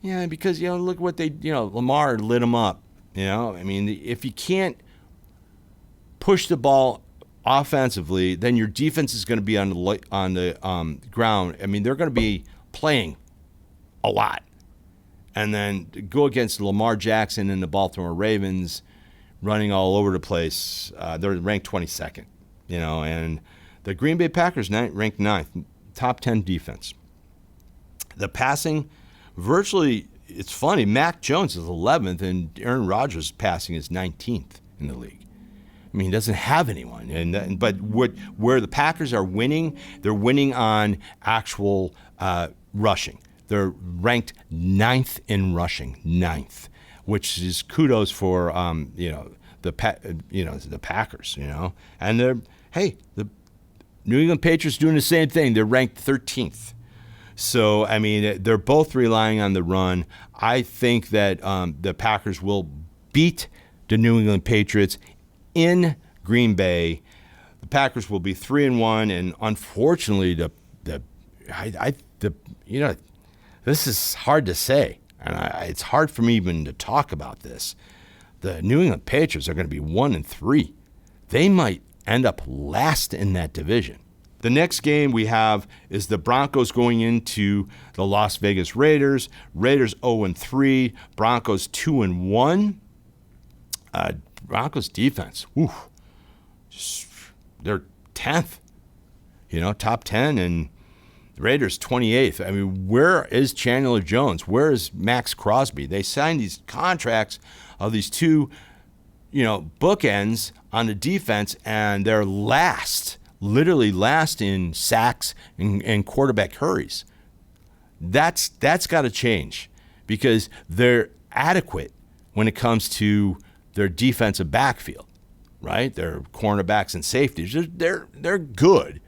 Yeah, because, look what they – Lamar lit them up. If you can't push the ball offensively, then your defense is going to be on the ground. They're going to be playing a lot. And then go against Lamar Jackson and the Baltimore Ravens running all over the place. They're ranked 22nd, and the Green Bay Packers ranked 9th, top 10 defense. The passing, virtually, it's funny, Mac Jones is 11th, and Aaron Rodgers' passing is 19th in the league. He doesn't have anyone. But where the Packers are winning, they're winning on actual rushing. They're ranked 9th in rushing, 9th, which is kudos for the Packers, And the New England Patriots doing the same thing. They're ranked 13th. So, they're both relying on the run. I think that the Packers will beat the New England Patriots in Green Bay. The Packers will be 3-1, and unfortunately, this is hard to say, and it's hard for me even to talk about this. The New England Patriots are going to be 1-3. They might end up last in that division. The next game we have is the Broncos going into the Las Vegas Raiders. Raiders 0-3, Broncos 2-1. Broncos defense, they're 10th, top 10, and the Raiders 28th. Where is Chandler Jones? Where is Max Crosby? They signed these contracts of these two, bookends on the defense, and they're literally last in sacks and quarterback hurries. That's got to change because they're adequate when it comes to their defensive backfield, right? Their cornerbacks and safeties, they're good,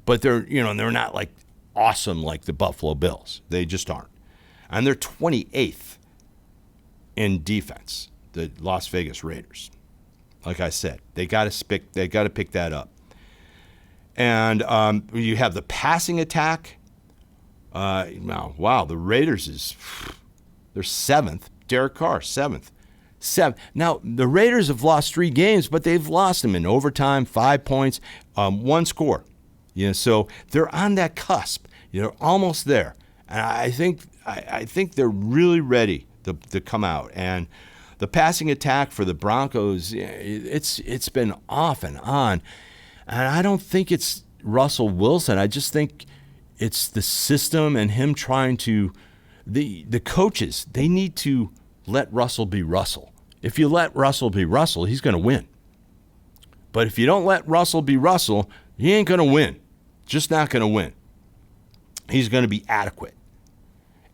but they're not like awesome like the Buffalo Bills. They just aren't, and they're 28th in defense, the Las Vegas Raiders. Like I said, they got to pick that up. And you have the passing attack. Now, wow, the Raiders they're 7th. Derek Carr, 7th. Now, the Raiders have lost 3 games, but they've lost them in overtime, 5 points, 1 score. So they're on that cusp. Almost there. And I think they're really ready to come out. And the passing attack for the Broncos, it's been off and on. And I don't think it's Russell Wilson. I just think it's the system and him trying to the coaches, they need to let Russell be Russell. If you let Russell be Russell, he's going to win. But if you don't let Russell be Russell, he ain't going to win. Just not going to win. He's going to be adequate.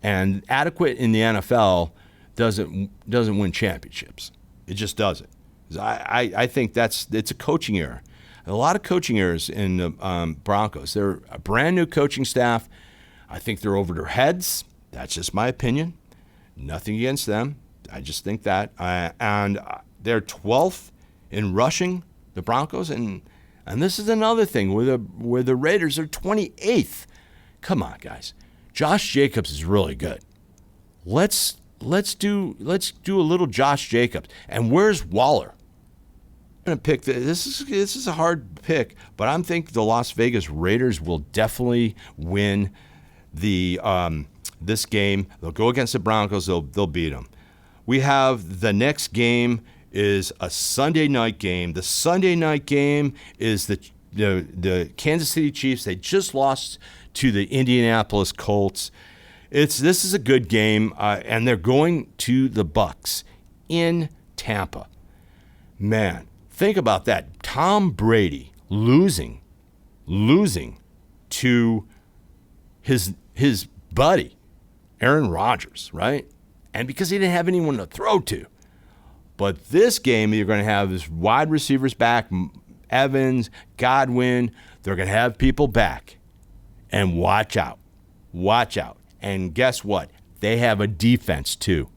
And adequate in the NFL doesn't win championships. It just doesn't. I think it's a coaching error. A lot of coaching errors in the Broncos. They're a brand new coaching staff. I think they're over their heads. That's just my opinion. Nothing against them. I just think that. And they're 12th in rushing, the Broncos. And this is another thing where the Raiders are 28th. Come on, guys. Josh Jacobs is really good. Let's do a little Josh Jacobs. And where's Waller? I'm going to pick this is a hard pick, but I'm thinking the Las Vegas Raiders will definitely win this game. They'll go against the Broncos. They'll beat them. We have the next game is a Sunday night game. The Sunday night game is the Kansas City Chiefs. They just lost to the Indianapolis Colts. This is a good game, and they're going to the Bucs in Tampa. Man, think about that. Tom Brady losing to his buddy, Aaron Rodgers, right? And because he didn't have anyone to throw to. But this game, you're going to have his wide receivers back, Evans, Godwin. They're going to have people back. And watch out. Watch out. And guess what? They have a defense, too.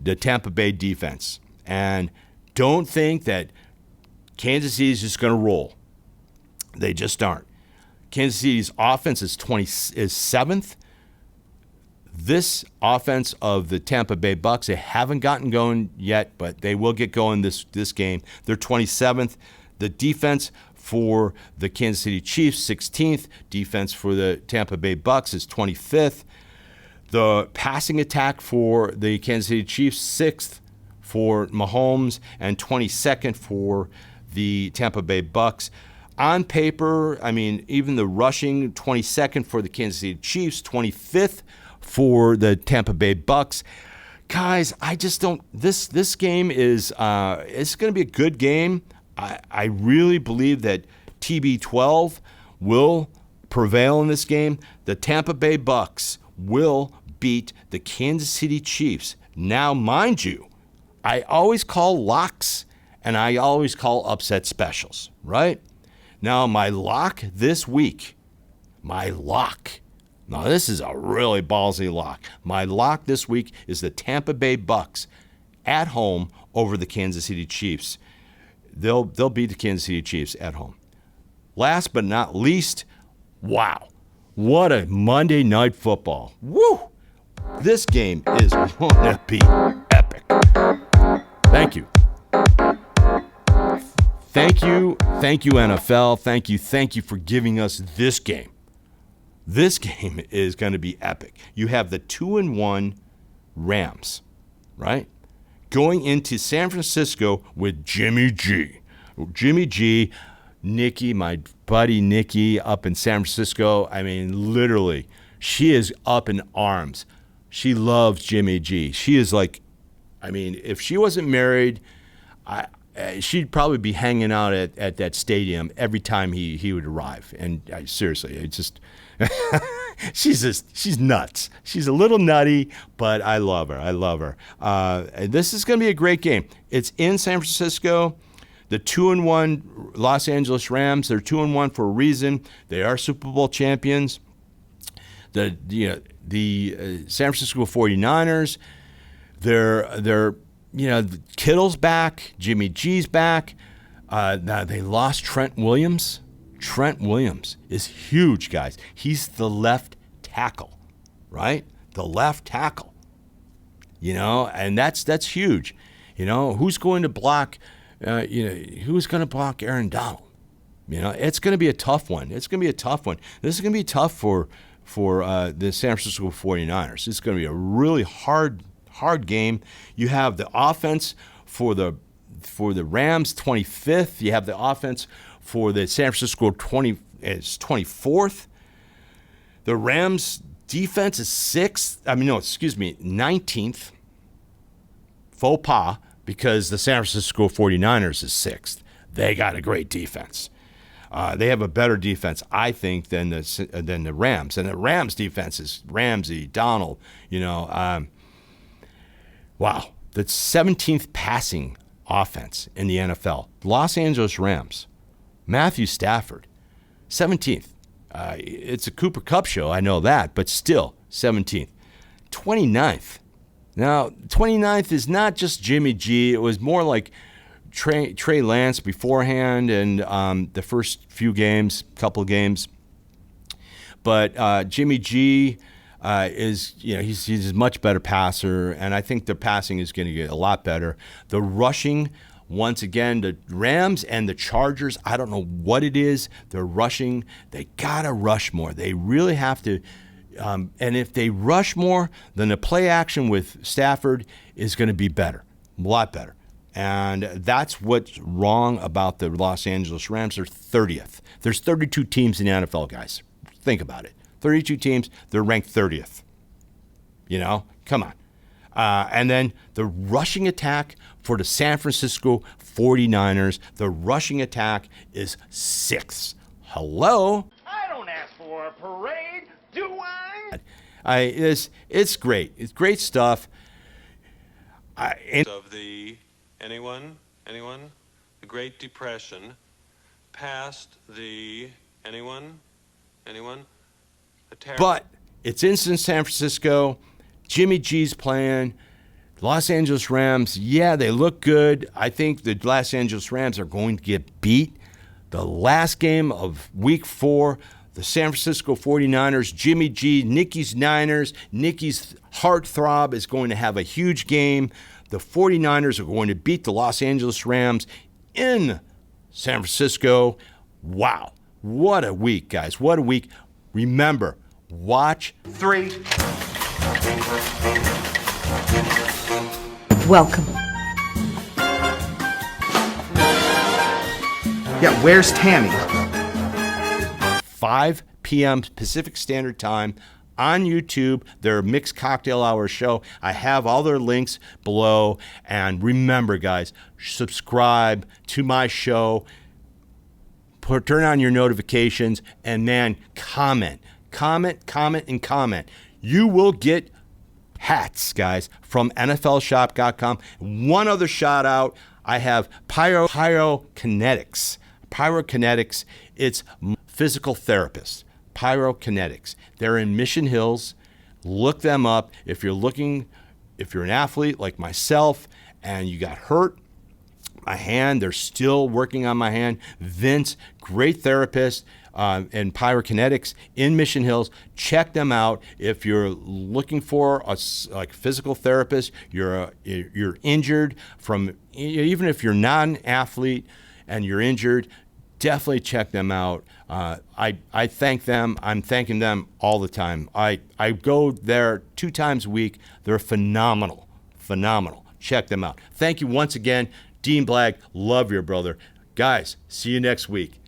The Tampa Bay defense. And don't think that Kansas City is just going to roll. They just aren't. Kansas City's offense is 7th. This offense of the Tampa Bay Bucs, they haven't gotten going yet, but they will get going this game. They're 27th. The defense for the Kansas City Chiefs, 16th. Defense for the Tampa Bay Bucs is 25th. The passing attack for the Kansas City Chiefs, 6th for Mahomes, and 22nd for the Tampa Bay Bucs. On paper, I mean, even the rushing, 22nd for the Kansas City Chiefs, 25th for the Tampa Bay Bucs. Guys, I just don't. This game is it's going to be a good game. I really believe that TB12 will prevail in this game. The Tampa Bay Bucs will beat the Kansas City Chiefs. Now, mind you, I always call locks and I always call upset specials, right? Now, my lock this week, now this is a really ballsy lock. My lock this week is the Tampa Bay Bucs at home over the Kansas City Chiefs. They'll beat the Kansas City Chiefs at home. Last but not least, wow, what a Monday Night Football. Woo! This game is going to be epic. Thank you. Thank you, NFL. Thank you for giving us this game. This game is going to be epic. You have the 2-1 Rams, right? Going into San Francisco with Jimmy G. Jimmy G, Nikki, my buddy Nikki up in San Francisco. I mean, literally, she is up in arms. She loves Jimmy G. She is like, I mean, if she wasn't married, she'd probably be hanging out at that stadium every time he would arrive. And seriously, it's just she's nuts. She's a little nutty, but I love her. This is going to be a great game. It's in San Francisco. The 2-1 Los Angeles Rams, they're 2-1 for a reason. They are Super Bowl champions. The San Francisco 49ers, They're Kittle's back, Jimmy G's back. Now they lost Trent Williams. Trent Williams is huge, guys. He's the left tackle, right? The left tackle. And that's huge. Who's going to block? Who's going to block Aaron Donald? It's going to be a tough one. This is going to be tough for the San Francisco 49ers. It's going to be a really hard game. You have the offense for the Rams 25th. You have the offense for the San Francisco 24th. The Rams defense is 19th. Faux pas, because the San Francisco 49ers is 6th. They got a great defense. They have a better defense, I think, than the Rams. And the Rams defense is Ramsey, Donald, wow. The 17th passing offense in the NFL. Los Angeles Rams. Matthew Stafford, 17th. It's a Cooper Kupp show, I know that, but still, 17th. 29th. Now, 29th is not just Jimmy G. It was more like Trey Lance beforehand and the first couple of games. But Jimmy G is, he's a much better passer, and I think the passing is going to get a lot better. The rushing, once again, the Rams and the Chargers, I don't know what it is. They're rushing. They got to rush more. They really have to. And if they rush more, then the play action with Stafford is going to be better, a lot better. And that's what's wrong about the Los Angeles Rams. They're 30th. There's 32 teams in the NFL, guys. Think about it. 32 teams, they're ranked 30th. Come on. And then the rushing attack for the San Francisco 49ers, the rushing attack is 6th. Hello? I don't ask for a parade, do I? It's great. It's great stuff. Of the anyone, the Great Depression, past the anyone, but it's in San Francisco. Jimmy G's playing. Los Angeles Rams, yeah, they look good. I think the Los Angeles Rams are going to get beat. The last game of Week 4. The San Francisco 49ers, Jimmy G, Nikki's Niners, Nikki's heartthrob is going to have a huge game. The 49ers are going to beat the Los Angeles Rams in San Francisco. Wow. What a week, guys. What a week. Remember, watch 3. Welcome. Yeah, where's Tammy? 5 p.m. Pacific Standard Time on YouTube, their Mixed Cocktail Hour show. I have all their links below. And remember, guys, subscribe to my show. Turn on your notifications. And, man, comment. You will get hats, guys, from NFLshop.com. One other shout out. I have Pyrokinetics. Pyrokinetics, it's physical therapists. Pyrokinetics. They're in Mission Hills. Look them up. If you're an athlete like myself and you got hurt, my hand, they're still working on my hand. Vince, great therapist, and Pyrokinetics in Mission Hills. Check them out. If you're looking for a physical therapist, you're injured even if you're not an athlete and you're injured, definitely check them out. I thank them. I'm thanking them all the time. I go there 2 times a week. They're phenomenal. Check them out. Thank you once again. Dean Blagg, love your brother. Guys, see you next week.